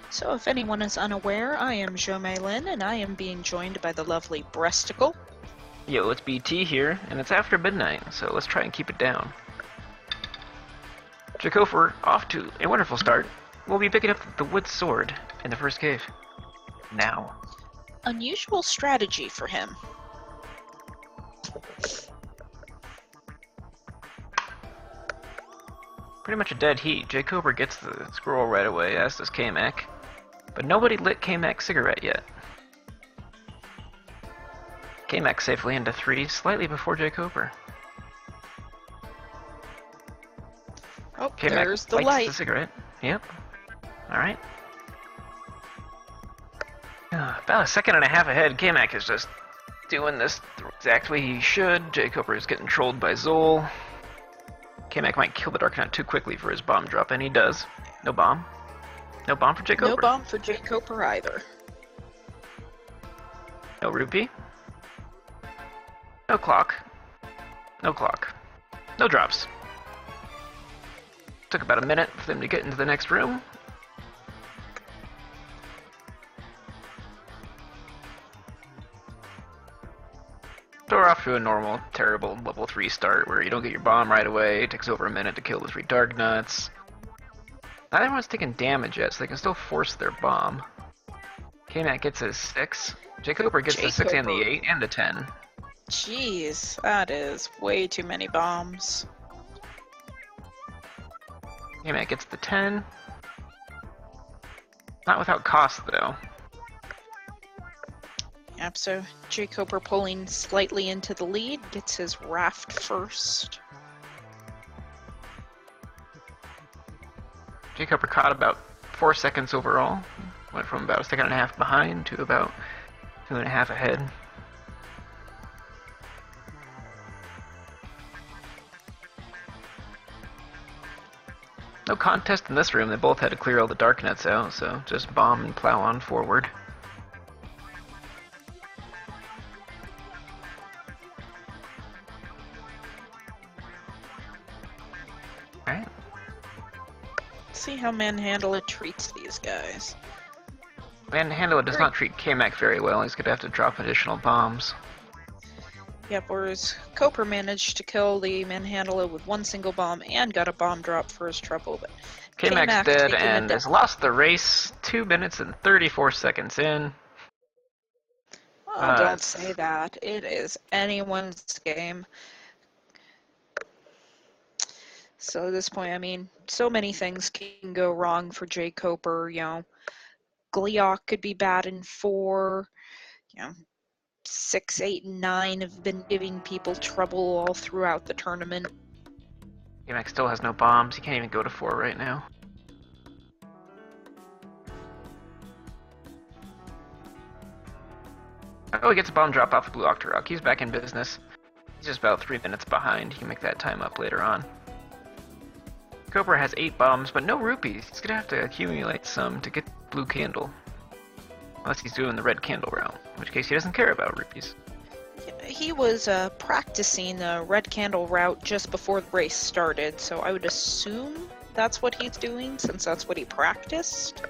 So if anyone is unaware, I am Lin, and I am being joined by the lovely Breasticle. Yo, it's BT here, and it's after midnight, so let's try and keep it down. jkoper, off to a wonderful start. We'll be picking up the wood sword in the first cave. Now. Unusual strategy for him. Pretty much a dead heat. jkoper gets the scroll right away, as does kmac. But nobody lit kmac's cigarette yet. kmac safely into 3, slightly before jkoper. Oh, kmac there's the lights light. the cigarette. Yep. Alright. About a second and a half ahead. kmac is just doing this the exact way he should. jkoper is getting trolled by Zol. kmac might kill the Dark Knight too quickly for his bomb drop, and he does. No bomb. No bomb for jkoper. No bomb for jkoper either. No rupee. No clock. No clock. No drops. Took about a minute for them to get into the next room. So we're off to a normal, terrible level 3 start where you don't get your bomb right away. It takes over a minute to kill the 3 Dark Nuts. Not everyone's taking damage yet, so they can still force their bomb. kmac gets his 6. jkoper gets the 6 and the 8 and the 10. Jeez, that is way too many bombs. kmac gets the 10. Not without cost, though. Yep, so jkoper pulling slightly into the lead, gets his raft first. jkoper caught about 4 seconds overall. Went from about a second and a half behind to about 2.5 ahead. No contest in this room. They both had to clear all the Dark Nets out, so just bomb and plow on forward. Alright. See how Manhandler treats these guys. Manhandler does not treat kmac very well. He's going to have to drop additional bombs. Yep, whereas Koper managed to kill the Manhandler with one single bomb and got a bomb drop for his trouble, but kmac's dead and has lost the race 2 minutes and 34 seconds in. Oh, don't say that. It is anyone's game. So at this point, I mean, so many things can go wrong for jkoper, you know. Gleeok could be bad in 4, you know. 6, 8, and 9 have been giving people trouble all throughout the tournament. kmac still has no bombs. He can't even go to 4 right now. Oh, he gets a bomb drop off of Blue Octorok. He's back in business. He's just about 3 minutes behind. He can make that time up later on. jkoper has 8 bombs, but no rupees. He's gonna have to accumulate some to get Blue Candle. Unless he's doing the red candle route, in which case he doesn't care about rupees. He was practicing the red candle route just before the race started, so I would assume that's what he's doing, since that's what he practiced.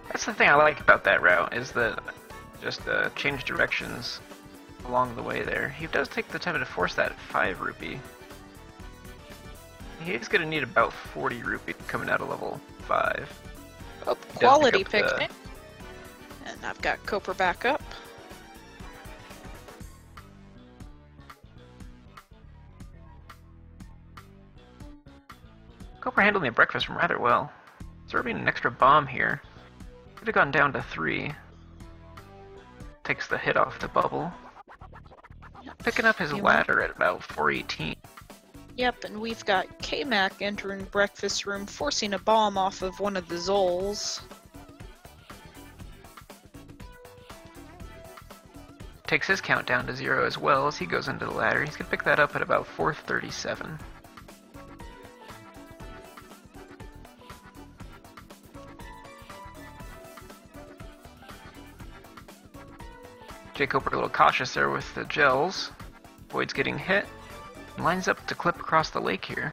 That's the thing I like about that route, is that just change directions along the way there. He does take the time to force that 5 rupee. He's gonna need about 40 rupee coming out of level 5. Oh, quality picnic. And I've got Koper back up. Koper handled the breakfast rather well. Serving an extra bomb here. Could have gone down to 3. Takes the hit off the bubble. Picking up his ladder at about 418. Yep, and we've got kmac entering breakfast room, forcing a bomb off of one of the Zols. Takes his count down to 0 as well as he goes into the ladder. He's gonna pick that up at about 437. jkoper a little cautious there with the gels. Avoids getting hit. Lines up to clip across the lake here.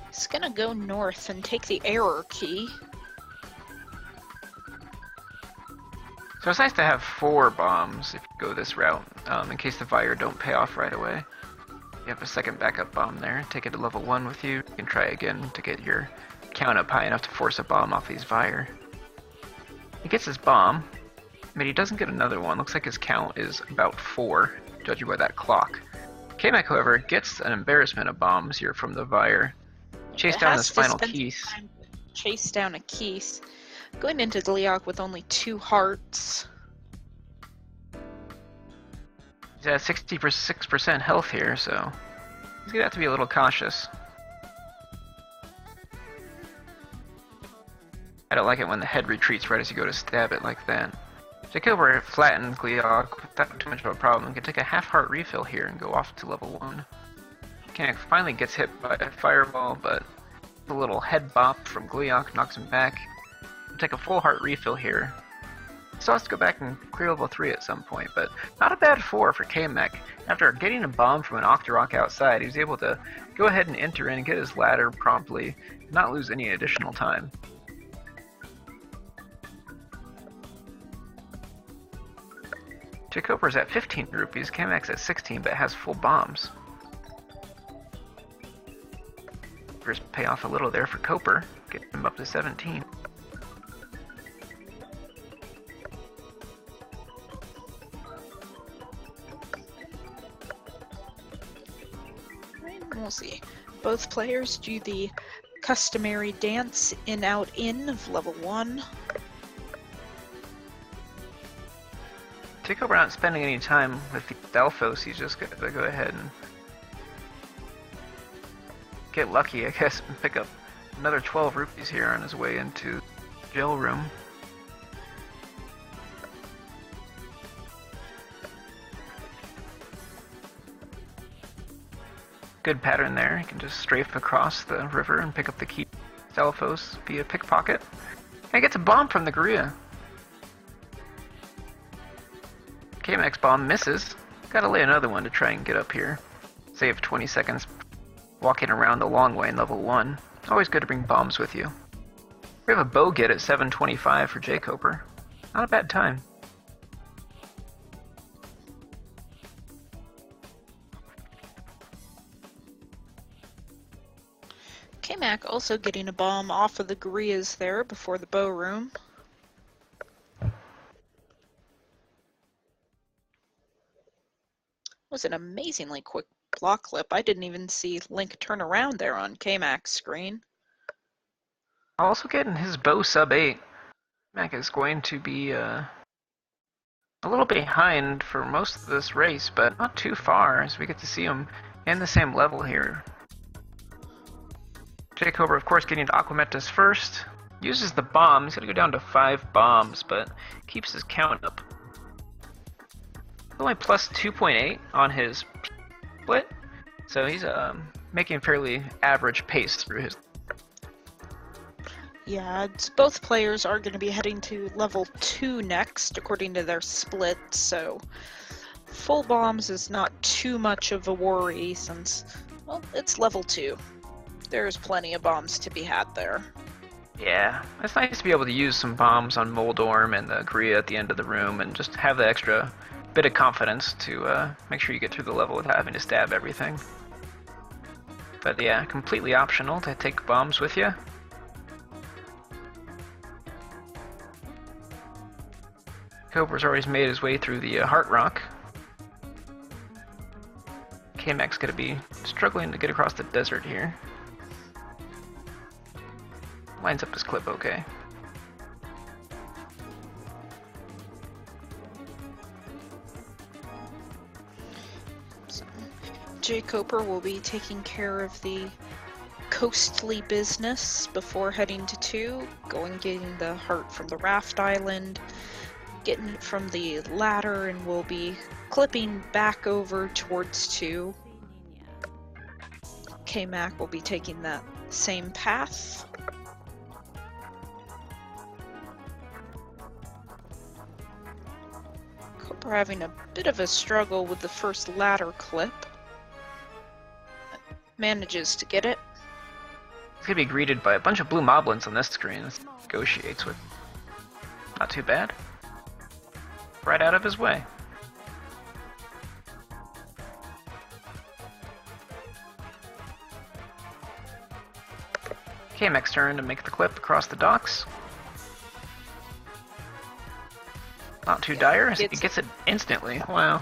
He's gonna go north and take the error key. So it's nice to have 4 bombs if you go this route, in case the fire don't pay off right away. You have a second backup bomb there. Take it to level 1 with you. You can try again to get your count up high enough to force a bomb off these fire. He gets his bomb, but he doesn't get another one. Looks like his count is about 4, judging by that clock. kmac, however, gets an embarrassment of bombs here from the Vire. Chase down this final keys. Chase down a keys. Going into Gliok with only 2 hearts. He's at 66% health here, so he's gonna have to be a little cautious. I don't like it when the head retreats right as you go to stab it like that. jkoper flattened Gliok without too much of a problem. Can take a half heart refill here and go off to level 1. kmac finally gets hit by a fireball, but a little head bop from Gliok knocks him back. Take a full heart refill here. Still has to go back and clear level 3 at some point, but not a bad 4 for kmac. After getting a bomb from an Octorok outside, he was able to go ahead and enter in and get his ladder promptly, and not lose any additional time. jkoper's at 15 rupees, kmac's at 16, but has full bombs. First pay off a little there for Koper, get him up to 17. We'll see. Both players do the customary dance in out in of level 1. jkoper not spending any time with the Delphos, he's just going to go ahead and get lucky, I guess, and pick up another 12 rupees here on his way into the jail room. Good pattern there. You can just strafe across the river and pick up the key Delphos via pickpocket. And he gets a bomb from the Gorilla. kmac's bomb misses. Gotta lay another one to try and get up here. Save 20 seconds walking around the long way in level 1. Always good to bring bombs with you. We have a bow get at 725 for jkoper. Not a bad time. kmac also getting a bomb off of the Gorillas there before the bow room. Was an amazingly quick block clip. I didn't even see Link turn around there on kmac's screen. Also getting his bow sub 8. kmac is going to be a little behind for most of this race, but not too far as we get to see him in the same level here. jkoper, of course, getting to Aquametus first. Uses the bomb. He's going to go down to 5 bombs, but keeps his count up. Only plus 2.8 on his split, so he's making fairly average pace through his. Yeah, both players are going to be heading to level 2 next, according to their split, so full bombs is not too much of a worry since, well, it's level 2. There's plenty of bombs to be had there. Yeah, it's nice to be able to use some bombs on Moldorm and the Korea at the end of the room and just have the extra bit of confidence to make sure you get through the level without having to stab everything. But yeah, completely optional to take bombs with you. jkoper's always made his way through the Heart Rock. kmac's gonna be struggling to get across the desert here. Lines up his clip okay. So, jkoper will be taking care of the coastly business before heading to 2, getting the heart from the raft island, getting it from the ladder, and we'll be clipping back over towards 2. kmac will be taking that same path. We're having a bit of a struggle with the first ladder clip. Manages to get it. He's gonna be greeted by a bunch of blue moblins on this screen. This negotiates with. Not too bad. Right out of his way. kmac's turn to make the clip across the docks. Not too dire, he gets it instantly. Wow.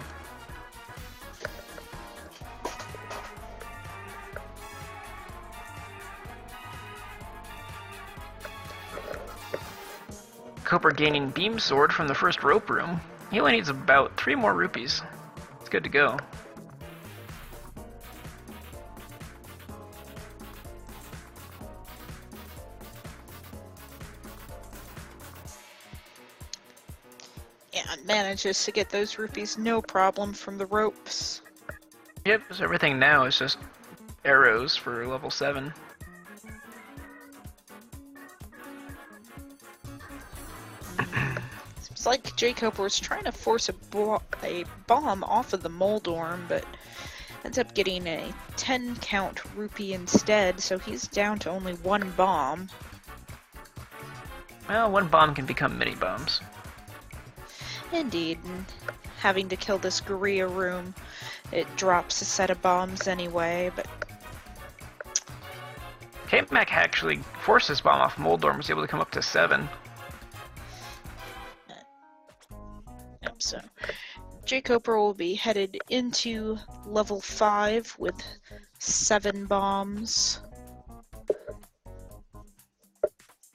Koper gaining Beam Sword from the first rope room. He only needs about 3 more rupees. It's good to go. Yeah, manages to get those rupees no problem from the ropes. Yep, so everything now is just arrows for level 7. It's like jkoper was trying to force a bomb off of the Moldorm, but ends up getting a 10 count rupee instead, so he's down to only 1 bomb. Well, 1 bomb can become mini bombs. Indeed, and having to kill this Guerilla room, it drops a set of bombs anyway, but... kmac actually forced his bomb off Moldorm, was able to come up to 7. Yep, so jkoper will be headed into level 5 with 7 bombs.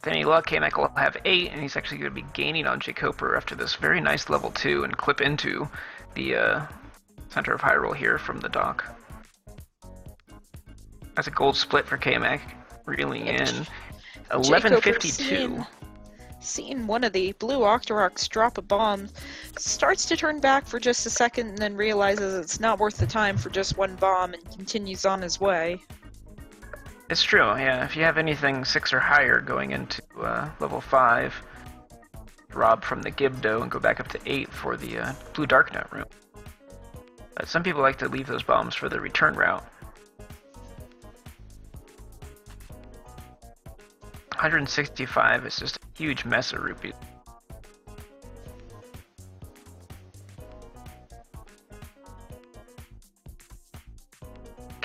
With any luck, kmac will have 8, and he's actually going to be gaining on jkoper after this very nice level 2 and clip into the center of Hyrule here from the dock. That's a gold split for kmac, reeling in 1152. Seeing one of the blue Octoroks drop a bomb, starts to turn back for just a second and then realizes it's not worth the time for just 1 bomb and continues on his way. It's true, yeah. If you have anything 6 or higher going into level 5, rob from the Gibdo and go back up to 8 for the blue Darknet room. But some people like to leave those bombs for the return route. 165 is just a huge mess of rupees.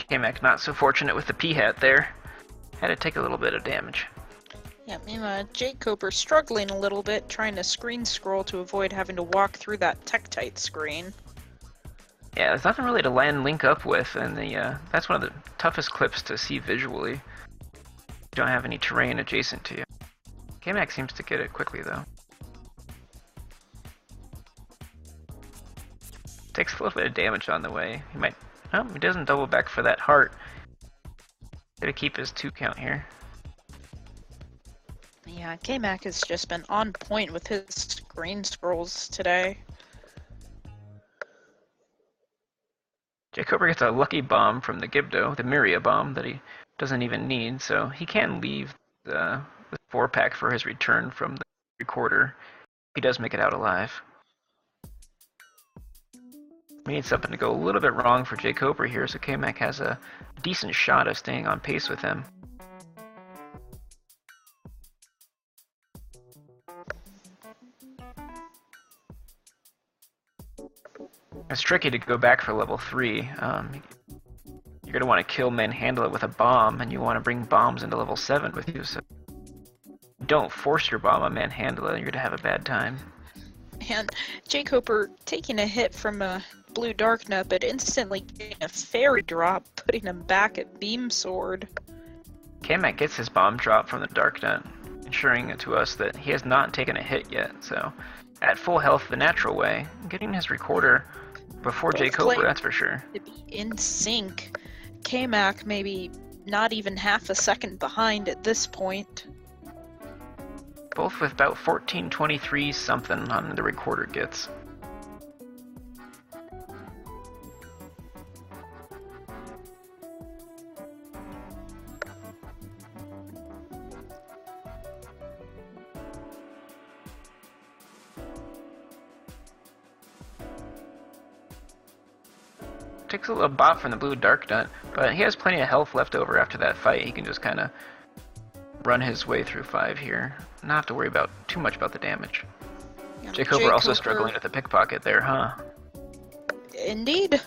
kmac not so fortunate with the P-hat there. Had to take a little bit of damage. Yeah, jkoper struggling a little bit, trying to screen scroll to avoid having to walk through that Tektite screen. Yeah, there's nothing really to link up with, and that's one of the toughest clips to see visually. You don't have any terrain adjacent to you. kmac seems to get it quickly, though. Takes a little bit of damage on the way. He might... Oh, he doesn't double back for that heart. Gotta keep his 2 count here. Yeah, kmac has just been on point with his screen scrolls today. jkoper gets a lucky bomb from the Gibdo, the Miria bomb, that he doesn't even need, so he can leave the 4-pack for his return from the recorder. He does make it out alive. We need something to go a little bit wrong for jkoper here, so kmac has a decent shot of staying on pace with him. It's tricky to go back for level 3. You're going to want to kill manhandle it with a bomb, and you want to bring bombs into level 7 with you, so don't force your bomb on manhandle it, you're going to have a bad time. And jkoper taking a hit from a blue Darknet, but instantly getting a fairy drop, putting him back at Beam Sword. kmac gets his bomb drop from the Darknet, ensuring to us that he has not taken a hit yet, so at full health the natural way, getting his recorder before jkoper, that's for sure. To be in sync, kmac maybe not even half a second behind at this point. Both with about 1423 something on the recorder gets. Takes a little bop from the blue Dark Nut, but he has plenty of health left over after that fight. He can just kind of run his way through 5 here. Not have to worry about too much about the damage. Yeah, jkoper also struggling with the pickpocket there, huh? Indeed.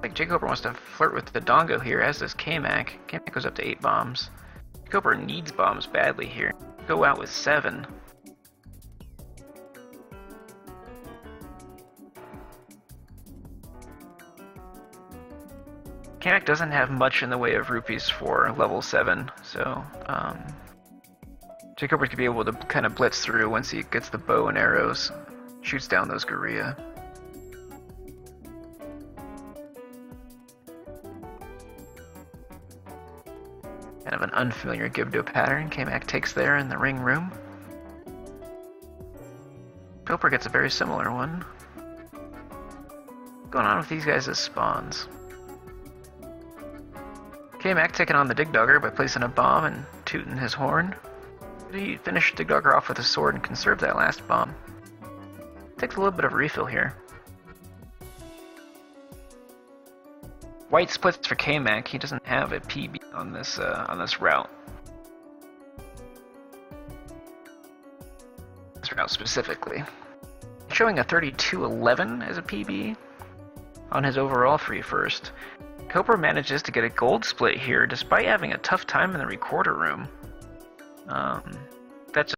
Like jkoper wants to flirt with the Dongo here, as does kmac. Kmac goes up to 8 bombs. jkoper needs bombs badly here. Go out with 7. kmac doesn't have much in the way of rupees for level 7, so jkoper could be able to kind of blitz through once he gets the bow and arrows, shoots down those Gorilla. Kind of an unfamiliar Gibdo pattern kmac takes there in the ring room. jkoper gets a very similar one. What's going on with these guys as spawns? kmac taking on the Dig Dogger by placing a bomb and tooting his horn. He finished Dig Dogger off with a sword and conserved that last bomb. Takes a little bit of refill here. White splits for kmac. He doesn't have a PB on this route. This route specifically. Showing a 32-11 as a PB on his overall free first. jkoper manages to get a gold split here despite having a tough time in the recorder room. That's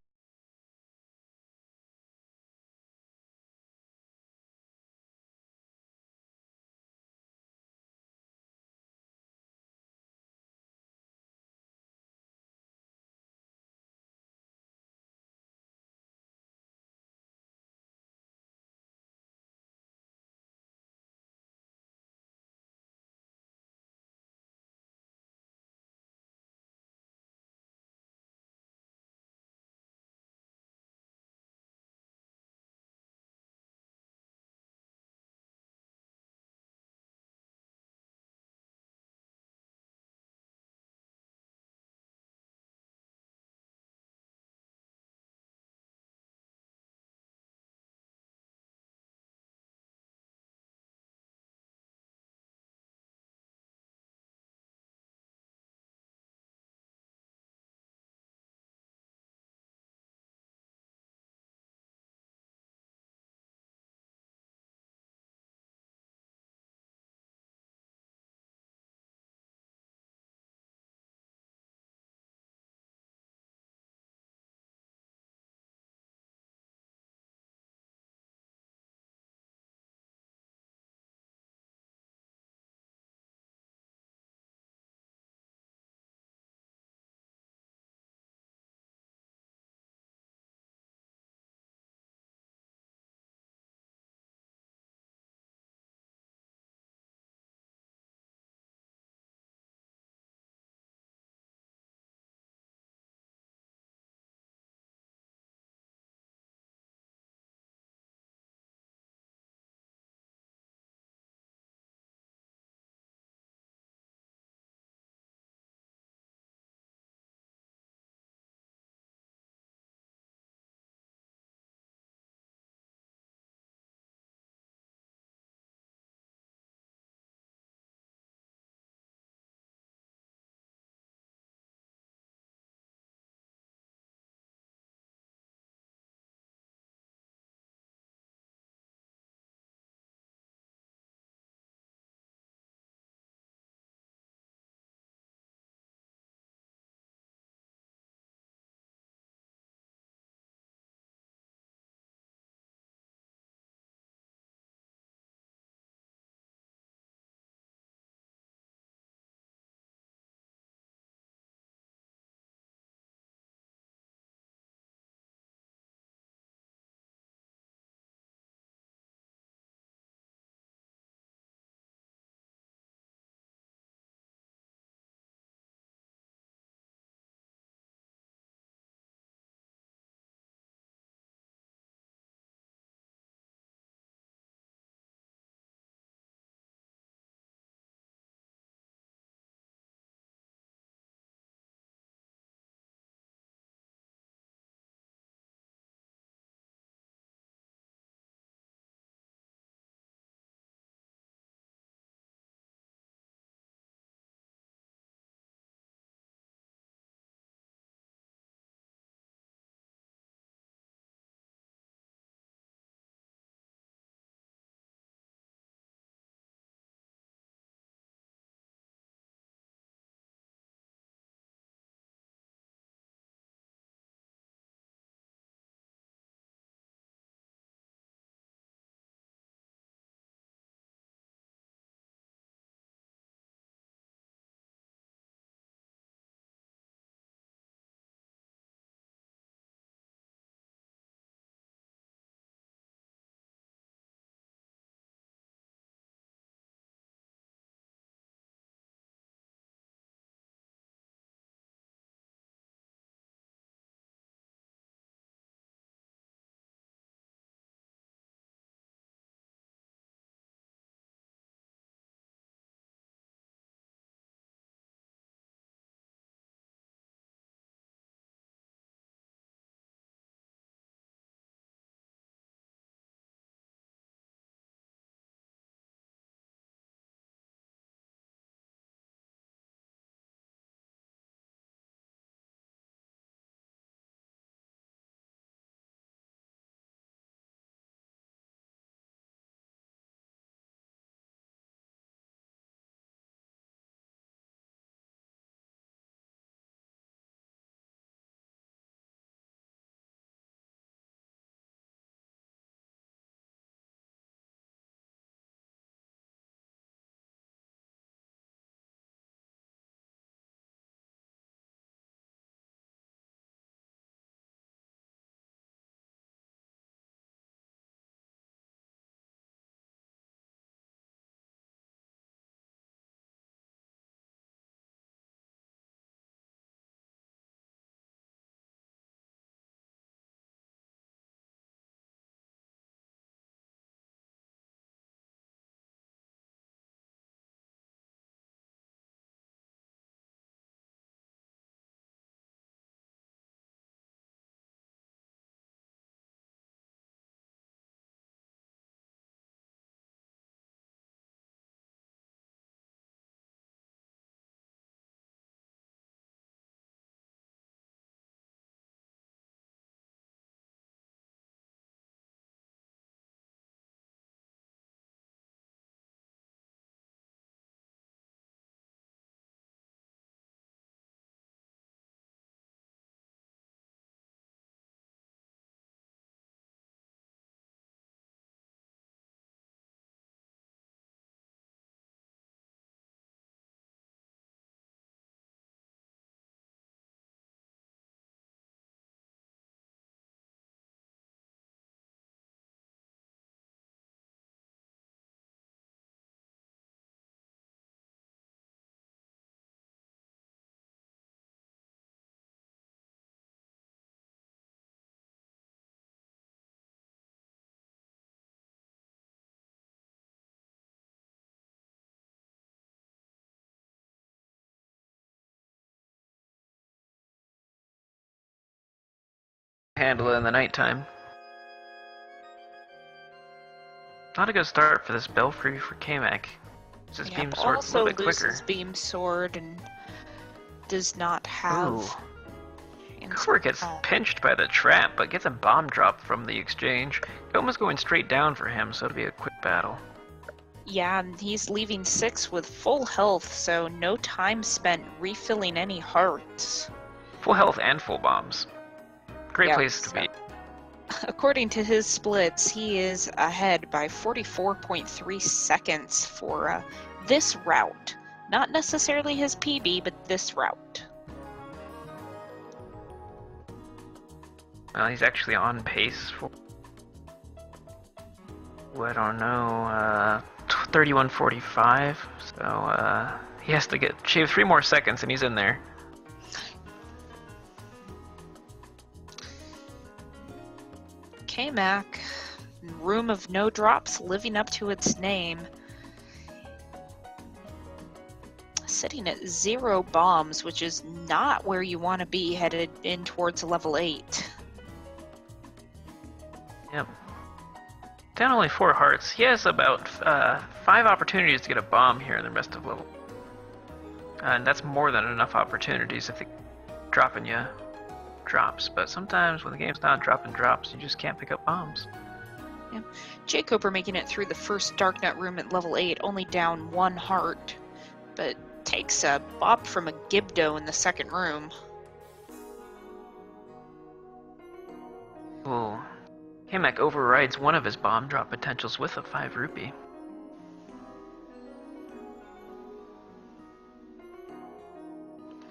handle it in the nighttime. Not a good start for this Belfry for kmac. This beam sword's a little bit quicker. Also loses beam sword and does not have... Ooh. Koper gets pinched by the trap, but gets a bomb drop from the exchange. Goma's going straight down for him, so it'll be a quick battle. Yeah, and he's leaving 6 with full health, so no time spent refilling any hearts. Full health and full bombs. Great place to be. According to his splits, he is ahead by 44.3 seconds for this route. Not necessarily his PB, but this route. Well, he's actually on pace for, I don't know, 31:45. So he has to shave 3 more seconds, and he's in there. kmac, room of no drops, living up to its name. Sitting at 0 bombs, which is not where you want to be headed in towards level 8. Yep. Down only 4 hearts. He has about 5 opportunities to get a bomb here in the rest of level. And that's more than enough opportunities if they're dropping you drops. But sometimes when the game's not dropping drops, you just can't pick up bombs. Yep. jkoper making it through the first Darknet room at level 8, only down 1 heart. But takes a bop from a Gibdo in the second room. Ooh. kmac overrides one of his bomb drop potentials with a 5 rupee.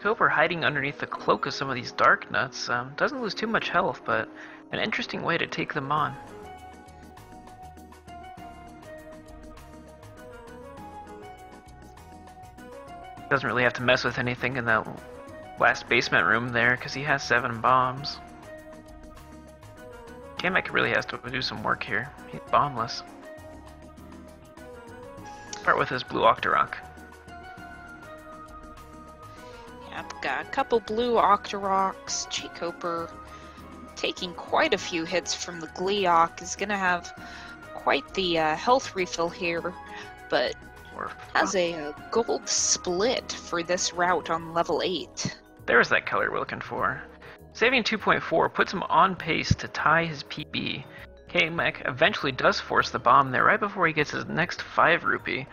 Koper hiding underneath the cloak of some of these dark nuts doesn't lose too much health, but an interesting way to take them on. Doesn't really have to mess with anything in that last basement room there because he has 7 bombs. kmac really has to do some work here. He's bombless. Start with his blue Octorok. Yep, got a couple blue Octoroks. jkoper taking quite a few hits from the Gleeok, is gonna have quite the health refill here, but has a gold split for this route on level 8. There's that color we're looking for. Saving 2.4 puts him on pace to tie his PB. kmac eventually does force the bomb there right before he gets his next 5 rupee.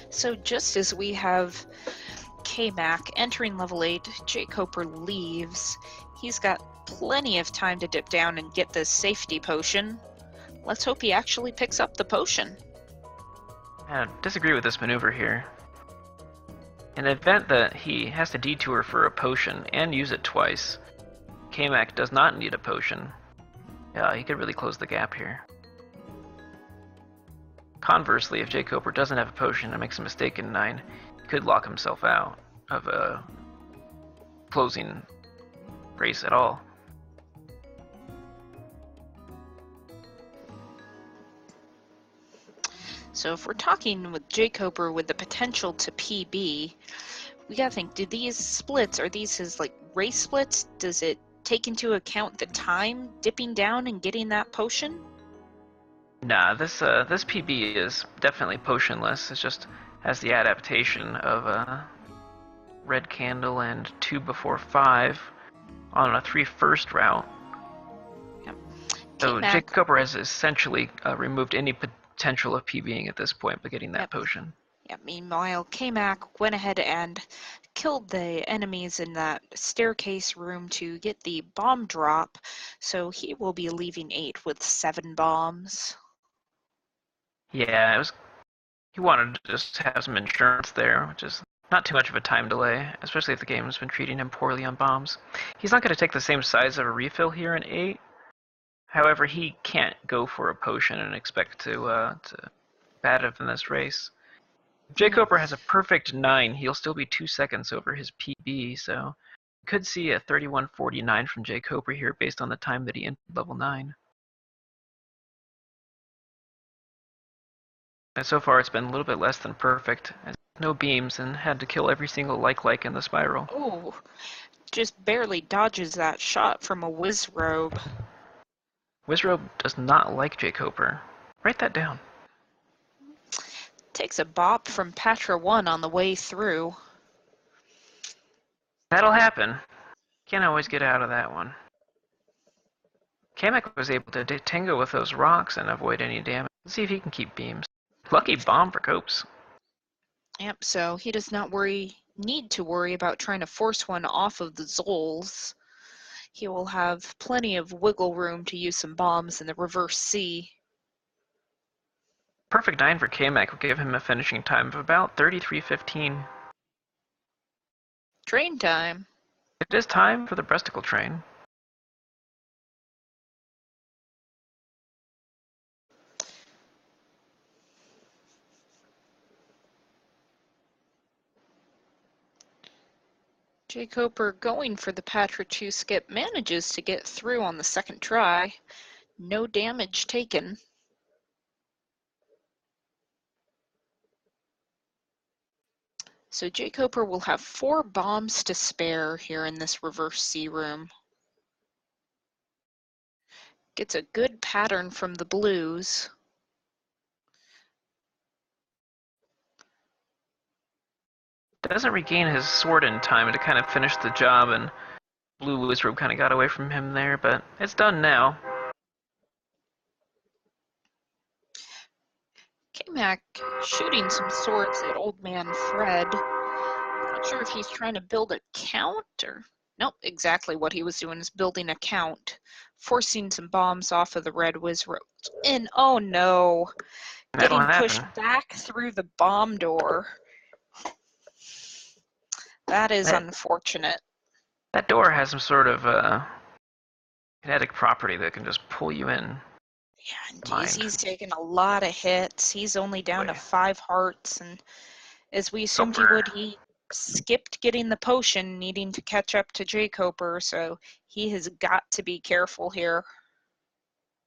So just as we have kmac entering level 8, jkoper leaves. He's got plenty of time to dip down and get this safety potion. Let's hope he actually picks up the potion. I disagree with this maneuver here. In the event that he has to detour for a potion and use it twice, kmac does not need a potion. Yeah, he could really close the gap here. Conversely, if jkoper doesn't have a potion and makes a mistake in 9, he could lock himself out of a closing race at all. So if we're talking with jkoper with the potential to PB, we gotta think, do these splits, are these his like race splits? Does it take into account the time dipping down and getting that potion? Nah, this PB is definitely potionless. It just has the adaptation of red candle and 2 before 5 on a 3 first route. Yep. So jkoper has essentially removed any potential of PBing at this point by getting that potion. Yeah, meanwhile, kmac went ahead and killed the enemies in that staircase room to get the bomb drop, so he will be leaving 8 with 7 bombs. Yeah, he wanted to just have some insurance there, which is not too much of a time delay, especially if the game has been treating him poorly on bombs. He's not going to take the same size of a refill here in 8. However, he can't go for a potion and expect to bat it in this race. If jkoper has a perfect 9, he'll still be 2 seconds over his PB, so we could see a 31:49 from jkoper here based on the time that he entered level 9. And so far it's been a little bit less than perfect, as no beams and had to kill every single like in the spiral. Oh, just barely dodges that shot from a Wizrobe. Wizrobe does not like jkoper. Write that down. Takes a bop from Patra 1 on the way through. That'll happen. Can't always get out of that one. kmac was able to tango with those rocks and avoid any damage. Let's see if he can keep beams. Lucky bomb for Copes. Yep, so he does not need to worry about trying to force one off of the Zols. He will have plenty of wiggle room to use some bombs in the reverse C. Perfect 9 for kmac will give him a finishing time of about 33:15. Train time. It is time for the breasticle train. jkoper going for the Patra 2 skip manages to get through on the second try. No damage taken. So jkoper will have 4 bombs to spare here in this reverse C room. Gets a good pattern from the blues. Doesn't regain his sword in time to kind of finish the job, and blue Wizrobe kind of got away from him there, but it's done now. kmac shooting some swords at Old Man Fred. Not sure if he's trying to build a count or... Nope, exactly what he was doing is building a count. Forcing some bombs off of the red Wizrobe. And oh no! That'll Getting pushed happen. back through the bomb door. That is unfortunate. That door has some sort of kinetic property that can just pull you in. Yeah, and geez, he's taking a lot of hits. He's only down to 5 hearts, and as we assumed he would, he skipped getting the potion, needing to catch up to jkoper, so he has got to be careful here.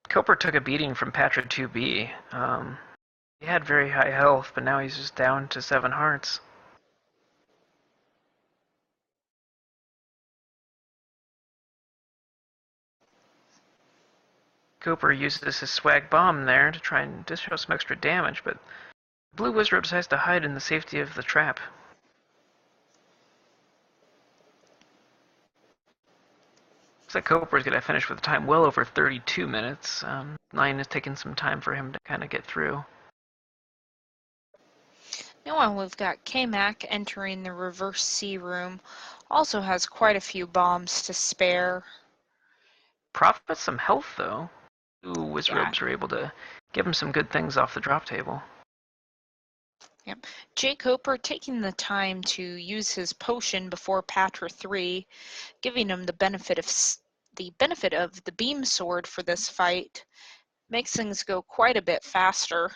Koper took a beating from Patra 2B. He had very high health, but now he's just down to 7 hearts. Koper uses his swag bomb there to try and dish out some extra damage, but Blue Wizrobe decides to hide in the safety of the trap. Looks like Koper is going to finish with a time well over 32 minutes. Lion has taken some time for him to kind of get through. Meanwhile, we've got kmac entering the reverse C room. Also has quite a few bombs to spare. Profits some health, though. Blue Wizrobes are able to give him some good things off the drop table. Yep. jkoper taking the time to use his potion before Patra 3, giving him the benefit of the beam sword for this fight. Makes things go quite a bit faster.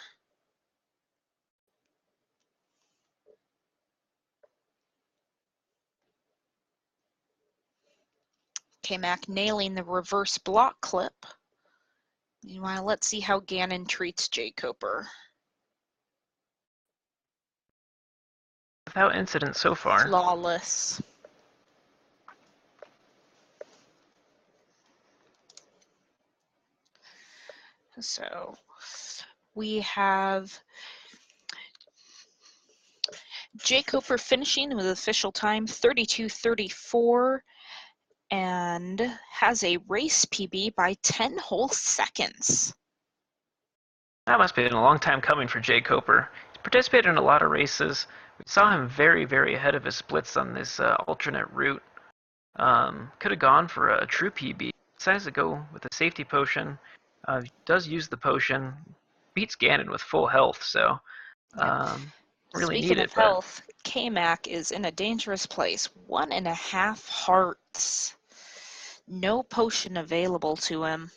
kmac nailing the reverse block clip. Meanwhile, let's see how Ganon treats jkoper. Without incident so far. Flawless. So we have jkoper finishing with official time 32:34 and has a race PB by 10 whole seconds. That must have been a long time coming for jkoper. He's participated in a lot of races. We saw him very, very ahead of his splits on this alternate route. Could have gone for a true PB. Decides to go with a safety potion. Does use the potion. Beats Ganon with full health, so really Speaking needed. Of health, kmac is in a dangerous place. 1.5 hearts. No potion available to him.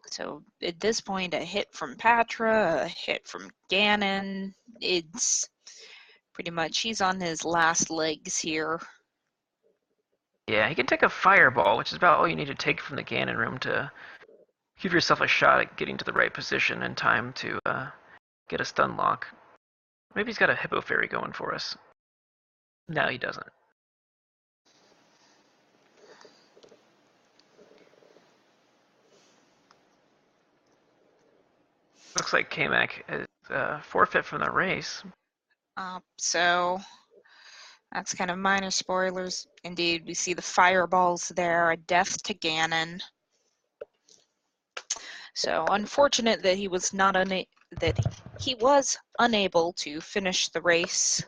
So at this point, a hit from Patra, a hit from Ganon. It's pretty much, he's on his last legs here. Yeah, he can take a fireball, which is about all you need to take from the Ganon room to give yourself a shot at getting to the right position in time to get a stun lock. Maybe he's got a Hippo Fairy going for us. No, he doesn't. Looks like kmac is forfeit from the race. So that's kind of minor spoilers. Indeed, we see the fireballs there, a death to Ganon. So unfortunate that he was unable to finish the race.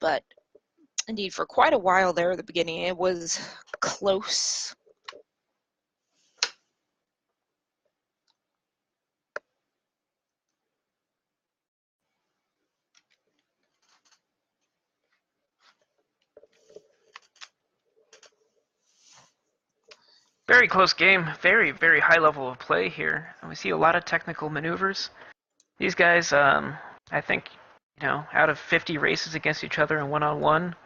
But indeed, for quite a while there at the beginning, it was close. Very close game. Very, very high level of play here. And we see a lot of technical maneuvers. These guys, I think, out of 50 races against each other in one-on-one,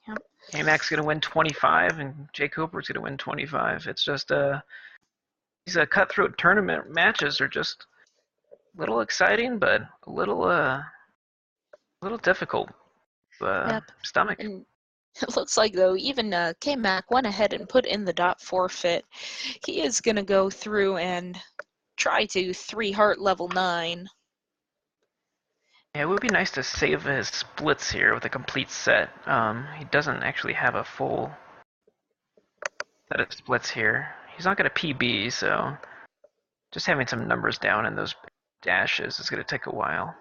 Yep. kmac's going to win 25, and jkoper's going to win 25. It's just, these cutthroat tournament matches are just a little exciting, but a little difficult. Stomach. And it looks like, though, even kmac went ahead and put in the dot forfeit. He is going to go through and try to 3-heart level 9. Yeah, it would be nice to save his splits here with a complete set. He doesn't actually have a full set of splits here. He's not going to PB, so just having some numbers down in those dashes is going to take a while.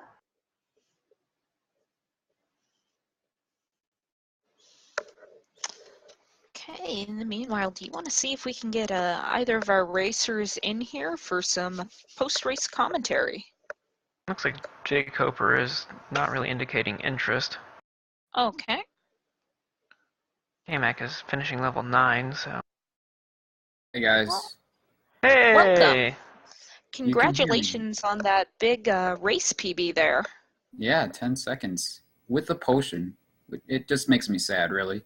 Okay, in the meanwhile, do you want to see if we can get either of our racers in here for some post-race commentary? Looks like jkoper is not really indicating interest. Okay. kmac is finishing level 9, so... Hey guys. Hey! Welcome. Congratulations on that big race PB there. Yeah, 10 seconds. With a potion. It just makes me sad, really.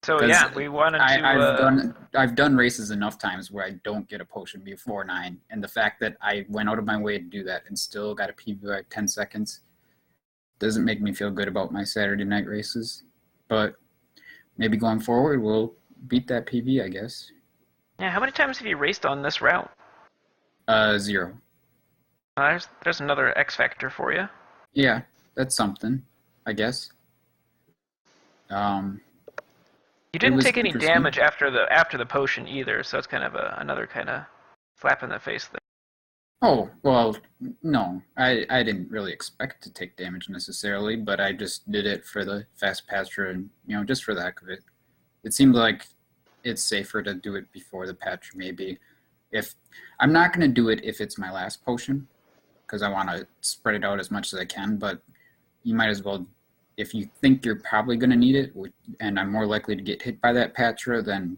So yeah, we wanted to... I've done races enough times where I don't get a potion before 9, and the fact that I went out of my way to do that and still got a PB by 10 seconds doesn't make me feel good about my Saturday night races. But maybe going forward, we'll beat that PB, I guess. Yeah, how many times have you raced on this route? 0. There's another X factor for you. Yeah, that's something, I guess. You didn't take any damage after the potion either, so it's kind of another kind of slap in the face there. Oh, well, no. I didn't really expect to take damage necessarily, but I just did it for the fast Patra and, just for the heck of it. It seemed like it's safer to do it before the Patra, maybe. I'm not going to do it if it's my last potion, because I want to spread it out as much as I can, but you might as well, if you think you're probably going to need it, and I'm more likely to get hit by that Patra, then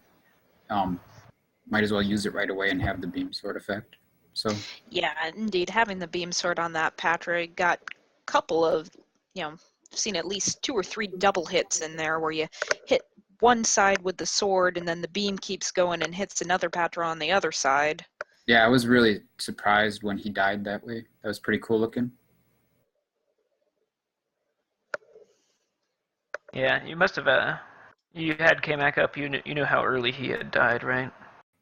might as well use it right away and have the beam sword effect. So yeah, indeed, having the beam sword on that Patra got a couple of, I've seen at least 2 or 3 double hits in there where you hit one side with the sword and then the beam keeps going and hits another Patra on the other side. Yeah, I was really surprised when he died that way. That was pretty cool looking. Yeah, you must have, you had kmac up, you knew how early he had died, right?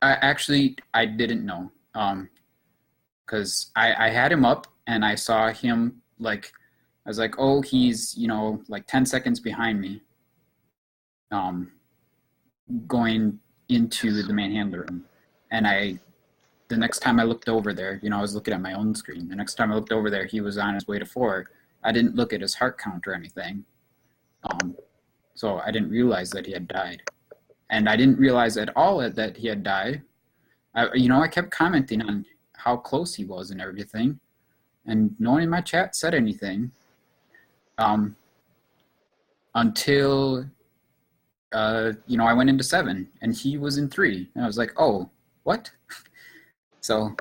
I didn't know, because I had him up, and I saw him, I was like, oh, he's, 10 seconds behind me, going into the main handler room, and the next time I looked over there, I was looking at my own screen, the next time I looked over there, he was on his way to 4. I didn't look at his heart count or anything. So I didn't realize that he had died. And I didn't realize at all that he had died. I kept commenting on how close he was and everything. And no one in my chat said anything. Until, I went into 7 and he was in 3. And I was like, oh, what? So,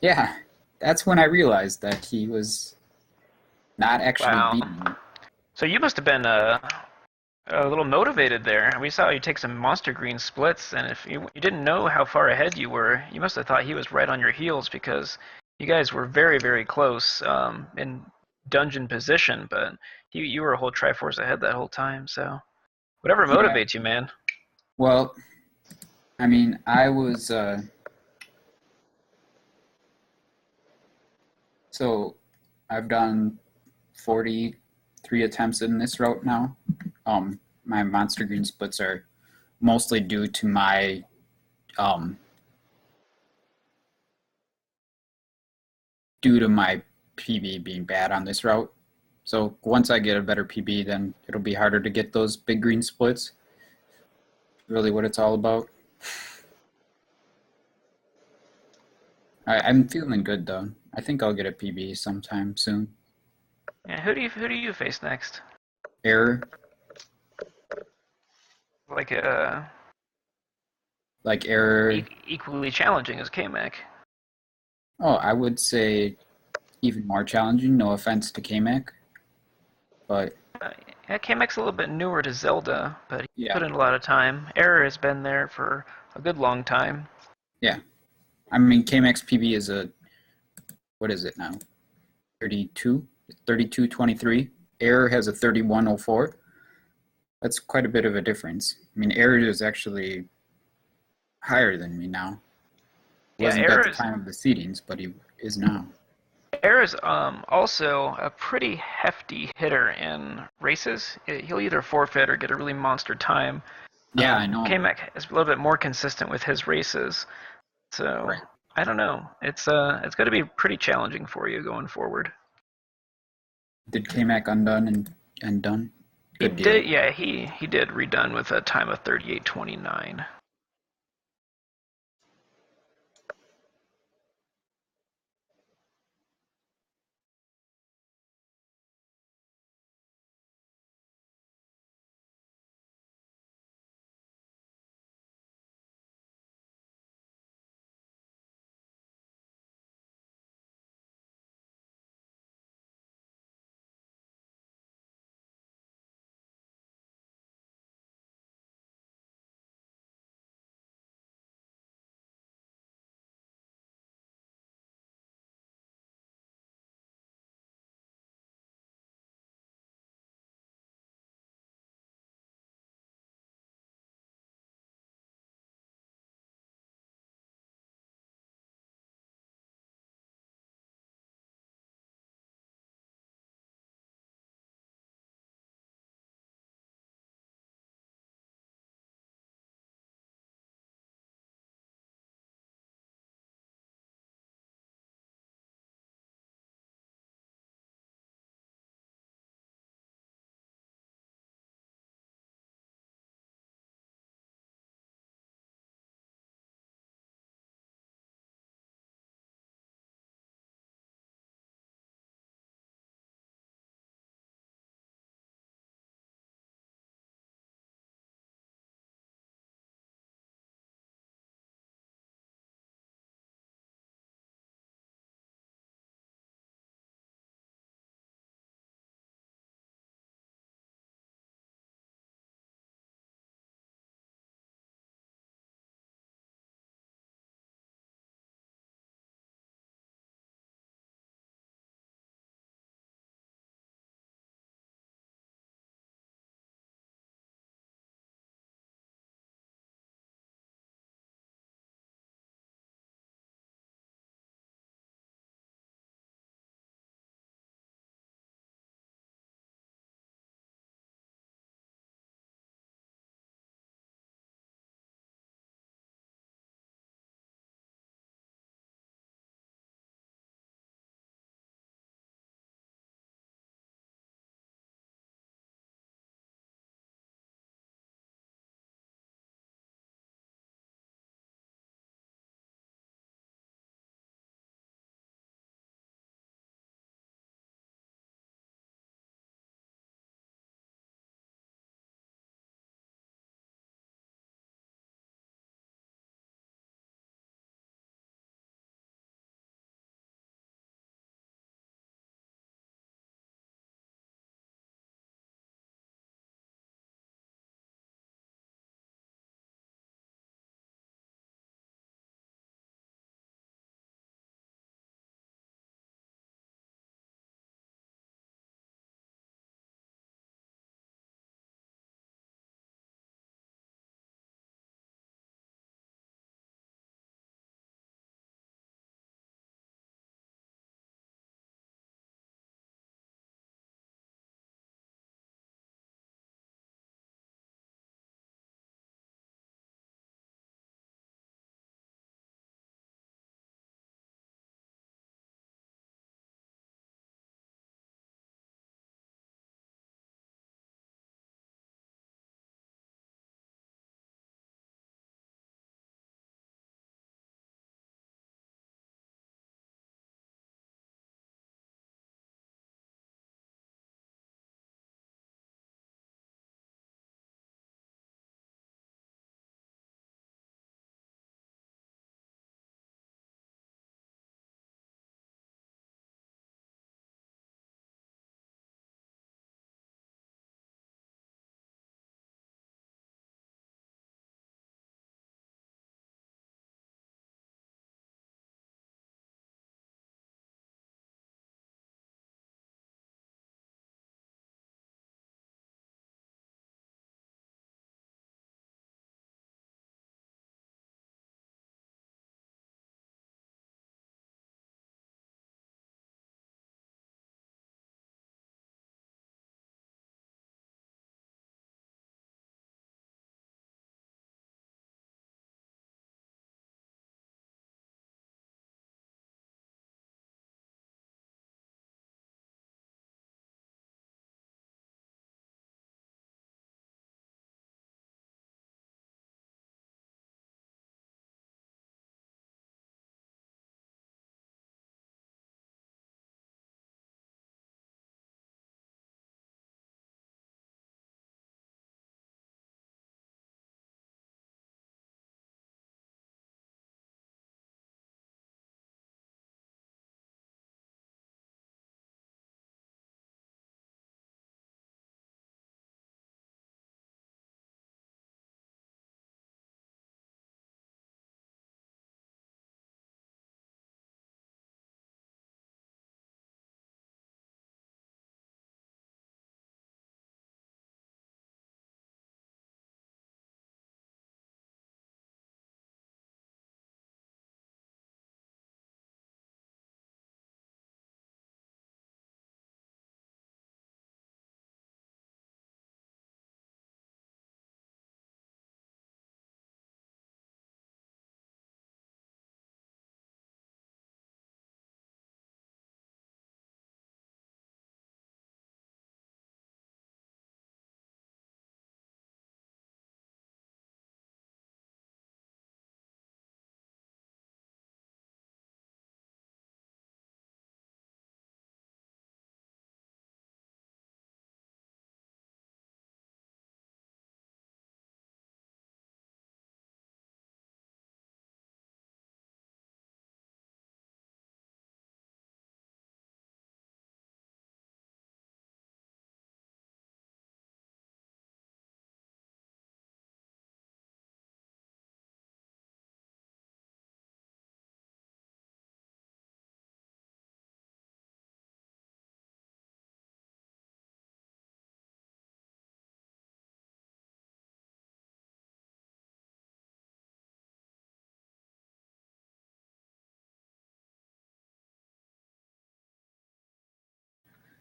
yeah, that's when I realized that he was not actually beaten me. So you must have been A little motivated there. We saw you take some monster green splits, and if you didn't know how far ahead you were, you must have thought he was right on your heels because you guys were very, very close in dungeon position, but you were a whole Triforce ahead that whole time, so whatever Yeah. motivates you, man. Well, I mean, I was so I've done 43 attempts in this route now. My monster green splits are mostly due to my PB being bad on this route. So once I get a better PB, then it'll be harder to get those big green splits. Really what it's all about. I'm feeling good though. I think I'll get a PB sometime soon. Yeah, who do you face next? Error, Like error. equally challenging as kmac. Oh, I would say even more challenging. No offense to kmac, but Yeah, kmac's a little bit newer to Zelda, but he yeah, put in a lot of time. Error has been there for a good long time. yeah. I mean, kmac's PB is what is it now? 32, 32.23. Error has a 31.04. That's quite a bit of a difference. I mean, Error is actually higher than me now. Yeah, Wasn't at the time of the seedings, but he is now. Error is also a pretty hefty hitter in races. He'll either forfeit or get a really monster time. Yeah, I know. kmac is a little bit more consistent with his races, so Right. I don't know. It's going to be pretty challenging for you going forward. Did kmac undone and done? He Good deal. did, yeah. He did redone with a time of 38:29.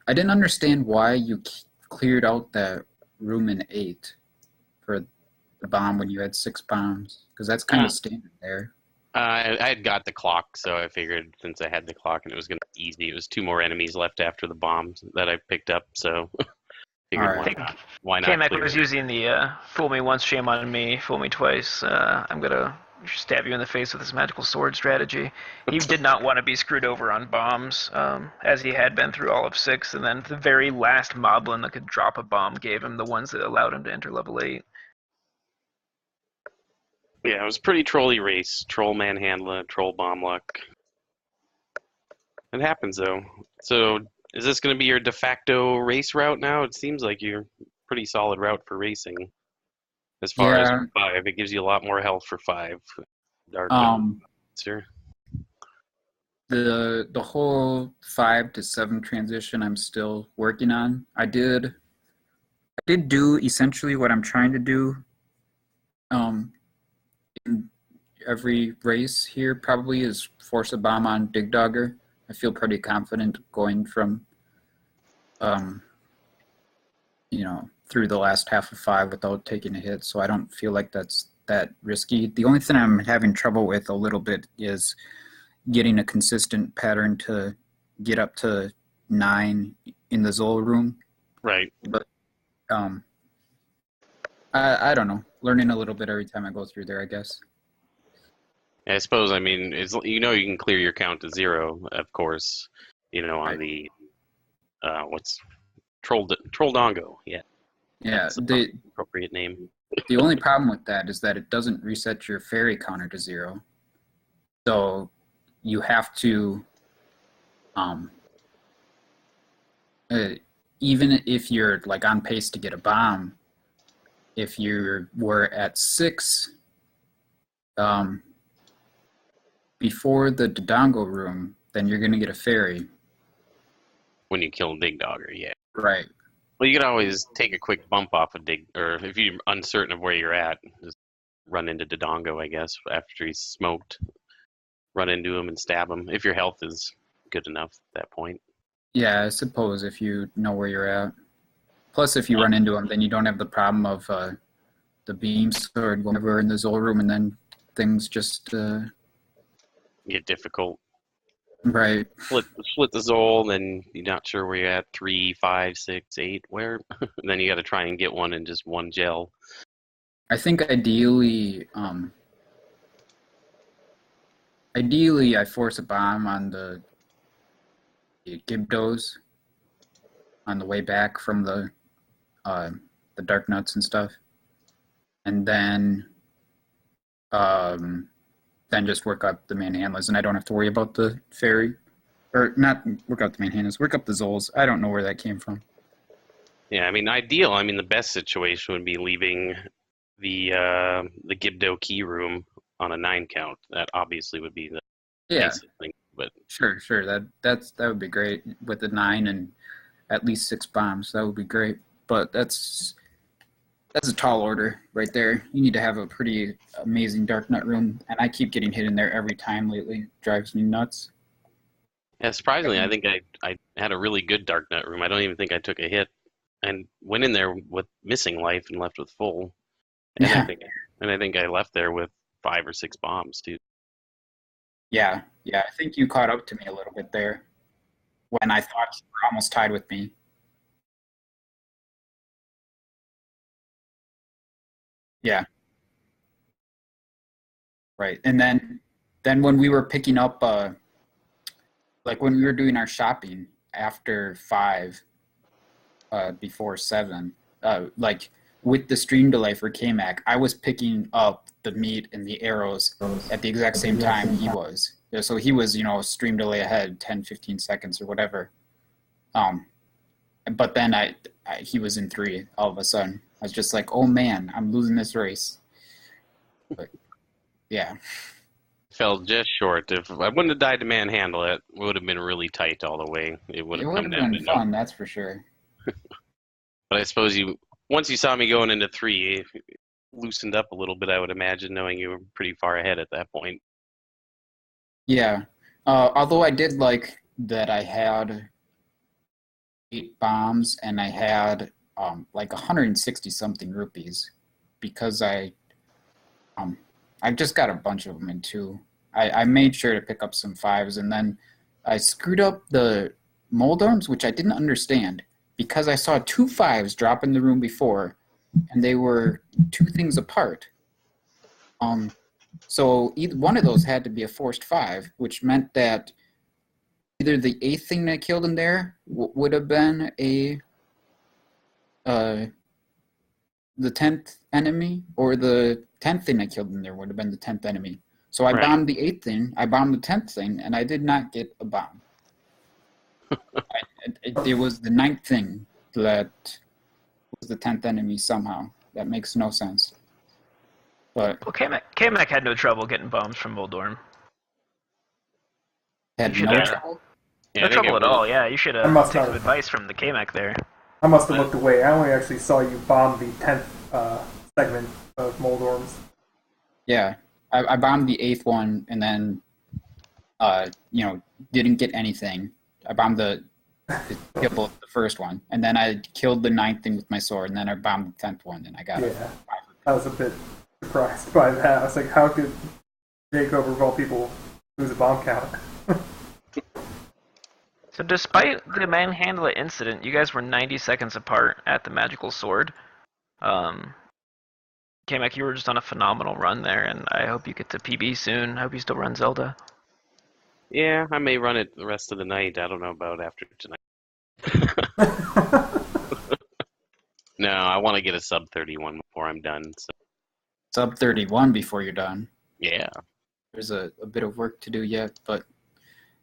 I didn't understand why you cleared out that room in 8 for the bomb when you had 6 bombs, because that's kind of standard there. I had got the clock, so I figured since I had the clock and it was going to be easy, it was 2 more enemies left after the bombs that I picked up, so figured Alright. why not kmac clear was it? using the fool me once, shame on me, fool me twice. I'm gonna stab you in the face with this magical sword strategy. He did not want to be screwed over on bombs, as he had been through all of 6, and then the very last moblin that could drop a bomb gave him the ones that allowed him to enter level 8. Yeah, it was pretty trolly race. Troll manhandler, troll bomb luck. It happens though. So is this going to be your de facto race route now? It seems like you're pretty solid route for racing. As far as 5, it gives you a lot more health for 5. Dark sir. The whole 5 to 7 transition I'm still working on. I did do essentially what I'm trying to do in every race here probably is force a bomb on Dig Dogger. I feel pretty confident going from through the last half of 5 without taking a hit, so I don't feel like that's that risky. The only thing I'm having trouble with a little bit is getting a consistent pattern to get up to 9 in the Zol room. Right. But I don't know. Learning a little bit every time I go through there, I guess. I suppose, I mean, you can clear your count to 0, of course, on right. the, what's, Trolldongo, yeah. Yeah, that's the appropriate name. The only problem with that is that it doesn't reset your fairy counter to 0. So you have to, even if you're like on pace to get a bomb, if you were at 6 before the Dodongo room, then you're going to get a fairy. When you kill Dig Dogger, yeah. Right. Well, you could always take a quick bump off of Dig, or if you're uncertain of where you're at, just run into Dodongo, I guess, after he's smoked. Run into him and stab him, if your health is good enough at that point. Yeah, I suppose if you know where you're at. Plus, if you run into him, then you don't have the problem of the beam sword going over in the Zol room, and then things just get difficult. Right. Split the Zol, then you're not sure where you're at. 3, 5, 6, 8. Where? And then you got to try and get one in just one gel. I think ideally, I force a bomb on the Gibdos on the way back from the Dark Nuts and stuff, and then just work up the manhandlers, and I don't have to worry about the fairy, or not work up the manhandlers, work up the Zols. I don't know where that came from. Yeah, I mean, the best situation would be leaving the Gibdo key room on a 9 count. That obviously would be the basic thing. But sure, that would be great with the 9 and at least 6 bombs. That would be great. But that's a tall order right there. You need to have a pretty amazing Dark Nut room, and I keep getting hit in there every time lately. It drives me nuts. Yeah, surprisingly, I think I had a really good Dark Nut room. I don't even think I took a hit, and went in there with missing life and left with full. And Yeah. I think I left there with 5 or 6 bombs too. Yeah. I think you caught up to me a little bit there when I thought you were almost tied with me. Yeah. Right. And then when we were picking up, like when we were doing our shopping after 5, before 7, like with the stream delay for kmac, I was picking up the meat and the arrows at the exact same time he was. So he was, stream delay ahead 10, 15 seconds or whatever. But then he was in 3 all of a sudden. I was just like, oh man, I'm losing this race. But yeah. Fell just short. If I wouldn't have died to manhandle it, it would have been really tight all the way. It would have come down been fun, that's for sure. But I suppose once you saw me going into 3, it loosened up a little bit, I would imagine, knowing you were pretty far ahead at that point. Yeah. Although I did like that I had 8 bombs, and I had like 160 something rupees because I just got a bunch of them in 2. I made sure to pick up some 5s, and then I screwed up the mold arms, which I didn't understand because I saw 2 5s drop in the room before, and they were 2 things apart. So either one of those had to be a forced 5, which meant that either the 8th thing that killed in there would have been the 10th enemy, or the 10th thing that killed in there would have been the 10th enemy. So I bombed the 8th thing, I bombed the 10th thing, and I did not get a bomb. It was the 9th thing that was the 10th enemy somehow. That makes no sense. But Well, kmac had no trouble getting bombs from Moldorm. had You no should, trouble? No trouble at all, yeah. You should I must take not some have. advice from the kmac there. I must have looked away. I only actually saw you bomb the 10th segment of Moldorms. Yeah, I bombed the 8th one, and then, didn't get anything. I bombed the first one, and then I killed the 9th thing with my sword, and then I bombed the 10th one, and I got it. Yeah, I was a bit surprised by that. I was like, how could jkoper, of all people, lose a bomb count? So despite the manhandler incident, you guys were 90 seconds apart at the magical sword. kmac, you were just on a phenomenal run there, and I hope you get to PB soon. I hope you still run Zelda. Yeah, I may run it the rest of the night. I don't know about after tonight. No, I want to get a sub 31 before I'm done. So. Sub 31 before you're done. Yeah. There's a bit of work to do yet, but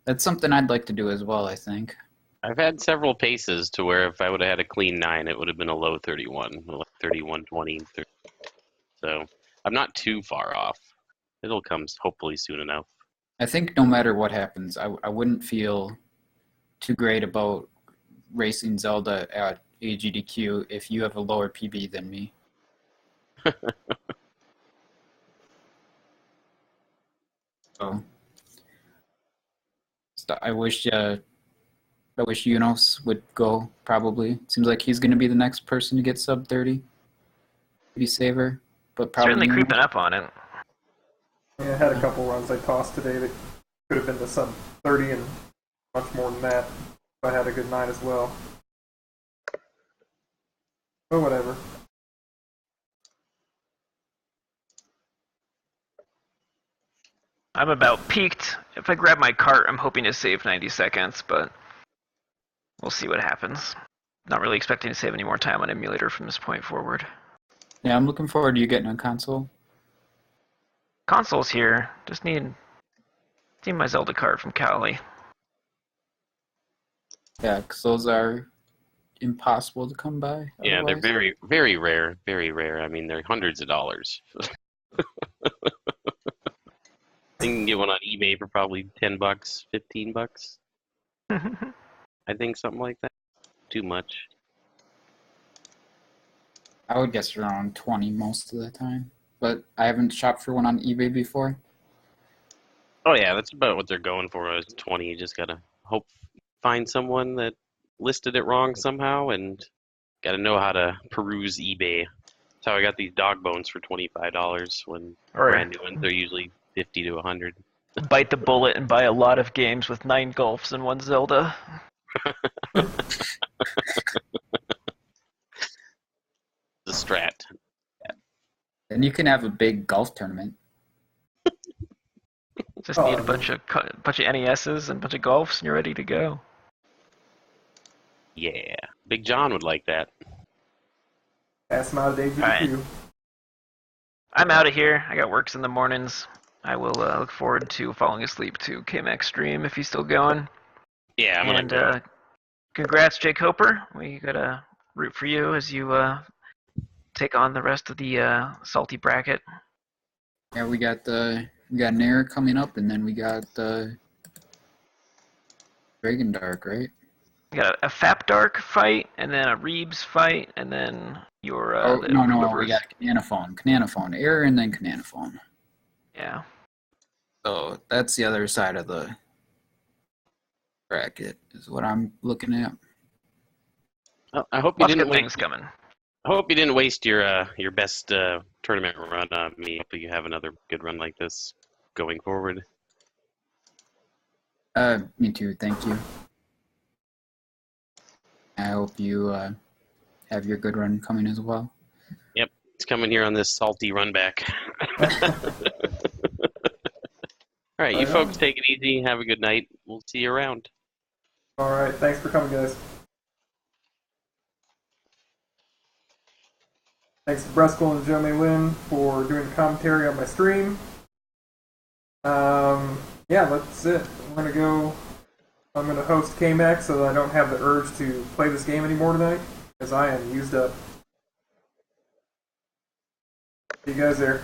that's something I'd like to do as well, I think. I've had several paces to where if I would have had a clean 9, it would have been a low 31, like 31, 20, 30. So I'm not too far off. It'll come hopefully soon enough. I think no matter what happens, I wouldn't feel too great about racing Zelda at AGDQ if you have a lower PB than me. So I wish Yunos would go, probably. Seems like he's going to be the next person to get sub 30. Maybe Saver, but probably Certainly Yunos. creeping up on it. Yeah, I had a couple runs I tossed today that could have been the sub 30 and much more than that. I had a good 9 as well. But whatever. I'm about peaked. If I grab my cart, I'm hoping to save 90 seconds, but we'll see what happens. Not really expecting to save any more time on emulator from this point forward. Yeah, I'm looking forward to you getting a console. Console's here. Just need my Zelda card from Cali. Yeah, because those are impossible to come by. Yeah, they're otherwise. very, very rare. Very rare. I mean, they're hundreds of dollars. You can get one on eBay for probably $10, $15. I think something like that. Too much. I would guess around 20 most of the time. But I haven't shopped for one on eBay before. Oh yeah, that's about what they're going for. Is 20. You just gotta find someone that listed it wrong somehow, and gotta know how to peruse eBay. That's how I got these dog bones for $25 when Or brand new ones are usually 50 to 100. bite the bullet and buy a lot of games with 9 golfs and 1 Zelda. The strat. Then you can have a big golf tournament. Just need a bunch of NESs and a bunch of golfs, and you're ready to go. Yeah, Big John would like that. Pass them out at AGDQ. Alright. I'm out of here. I got works in the mornings. I will look forward to falling asleep to kmac stream if he's still going. Yeah, I'm gonna And go. congrats, jkoper. We gotta root for you as you take on the rest of the salty bracket. Yeah, we got Nair coming up, and then we got Dragon Dark, right? We got a Fap Dark fight, and then a Reebs fight, and then your no, we got Cananophone, Air, and then Cananophone. Yeah. So that's the other side of the bracket, is what I'm looking at. Well, I hope you Lots of didn't good things waste. coming. I hope you didn't waste your best tournament run on me. Hopefully you have another good run like this going forward. Me too. Thank you. I hope you have your good run coming as well. Yep, it's coming here on this salty run back. All right, you folks take it easy. Have a good night. We'll see you around. All right, thanks for coming, guys. Thanks to Bruskel and Joe May Lin for doing the commentary on my stream. Yeah, that's it. I'm gonna host kmac so that I don't have the urge to play this game anymore tonight, because I am used up. See you guys there.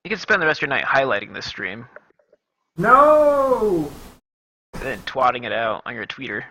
You can spend the rest of your night highlighting this stream. No! And then twatting it out on your tweeter.